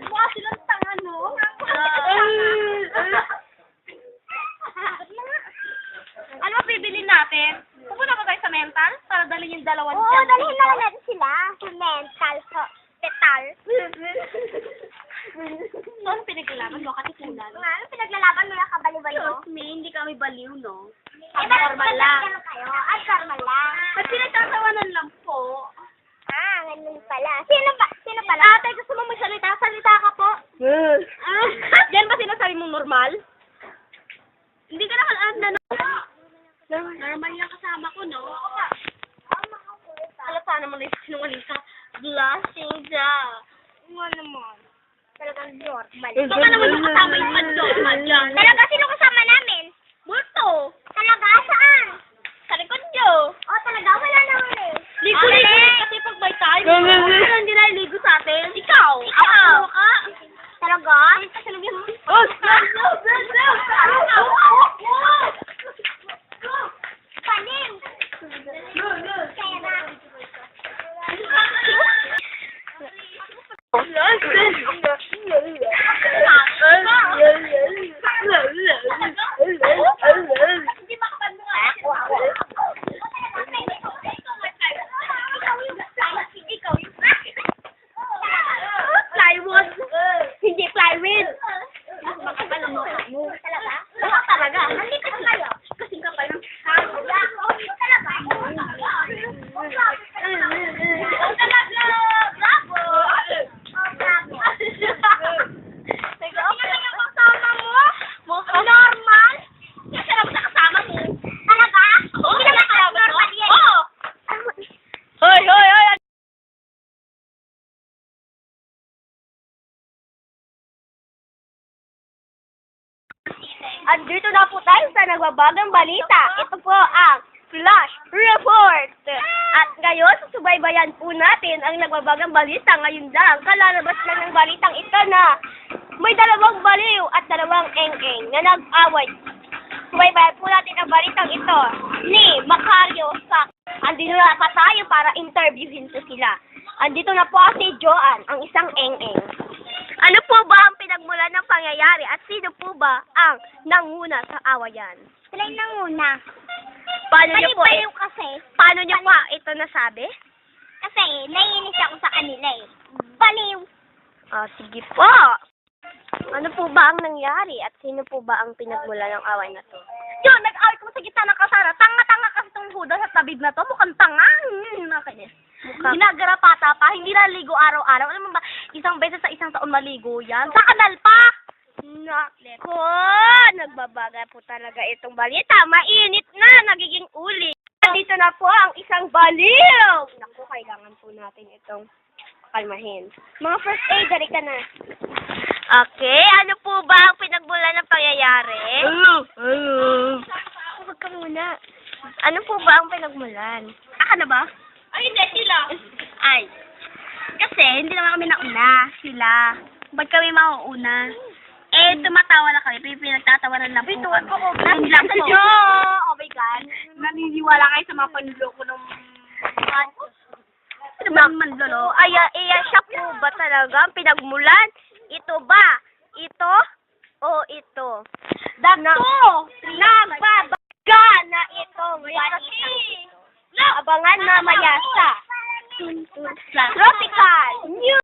Mukha silang tanga, no? Ano ba bibili natin? Pupunta ba tayo sa mental? Para dalhin yung dalawa Oo, dyan. dalhin naman natin sila. Mental, petal. So, ano pinaglalaban mo? Katipunan? Ano pinaglalaban mo yung kabaliwan mo? Excuse me, hindi kami baliw, no? Eh, bakit Normal lang. ganun kayo? Ay, normal lang. At pinagtatawanan lang po. Ah, ganun pala. Sino pala? Ate, gusto mo magsalita? Salita ka po. Yan ba sinasabi mong normal? Hindi ka nakalaanda, no? Normal yung kasama ko, no? Alam sana mo sinungaling ka. Blushing ka. Ano naman? Talagang normal. Baka naman yung kasama yung normal dyan. Talaga, sino kasama namin? Multo. Talaga, saan? Sa likod nyo. Oh, talaga, wala naman eh. Ligo-ligo kasi pag may time. Wala hindi naliligo sa atin. Ikaw. Ikaw. Ako ka. Talaga? Kasalubyan mo. Panim. Hindi makapal mo nga. Plywood. Hindi plywood. Makapal ang mukha mo. Talaga? Mukha talaga. Nandito na kayo. Kasing kapal ng Talaga? Bravo! Teka, okay lang yung kasama mo. Mukha normal. Kasi lang sa kasama mo. Talaga? Oo, Hindi naman kayo normal yan. Oo. Hoy, hoy, hoy. Andito na po tayo sa nagbabagang balita. Ito po ang Flash Report. At ngayon, susubaybayan po natin ang nagbabagang balita ngayon lang. Kalalabas lang ng balitang ito na may dalawang baliw at dalawang eng-eng na nag-away. Subaybayan po natin ang balitang ito ni Macario Sac. Andito na pa tayo para interviewin po sila. Andito na po si Joanne, ang isang eng-eng. Ano po ba ang pinagmulan ng pangyayari at sino po ba ang nanguna sa awayan? Sila yung nanguna. Paano niyo po Baliw kasi. paano niyo po ito nasabi? Kasi naiinis ako sa kanila eh. Baliw. Ah, sige po. Ano po ba ang nangyari at sino po ba ang pinagmulan ng away na to? Yun, nag-away ko sa gitna ng kasara. Tanga-tanga kasi itong huda sa tabib na to. Mukhang tanga. Nakainis. Ginagarapata pa. Hindi naligo araw-araw. Alam mo ba, isang beses sa isang taon maligo yan. Sa kanal pa! Nako, nagbabaga po talaga itong balita. Mainit na, nagiging uli. Dito na po ang isang baliw. Naku, kailangan po natin itong kalmahin. Mga first aid, dali ka na. Okay, ano po ba ang pinagmulan ng pangyayari? Huwag ka muna. Ano po ba ang pinagmulan? Aka na ba? Ay, hindi, sila. Ay. Kasi, hindi naman kami nauna. Sila. Ba't kami mauuna? Eh, tumatawa na kami. Pinagtatawanan lang po kami. Yun lang po. Oh my God. Naniniwala kayo sa mga panluloko ng... Ano ba ang manlolo? Ay, siya po ba talaga ang pinagmulan? Ito ba? Ito? O ito? Nagbabaga na itong balita. Abangan mamaya sa Tropical News.